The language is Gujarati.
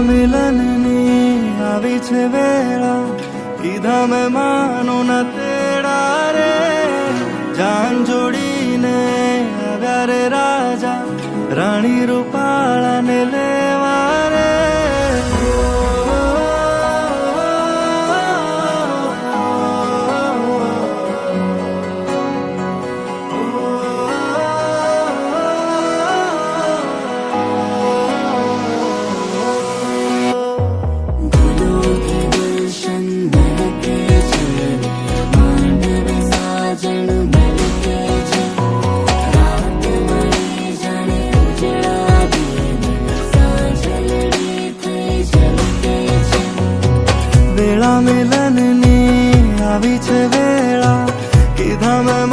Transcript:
મિલનની આવી છે વેળા, કીધા મેં માનો ન તેડા રે. જાન જોડીને આવ્યા રે રાજા, રાણી રૂપાળાને લેવા રે. વેળા મિલનની આવી છે વેળા, કીધા મેં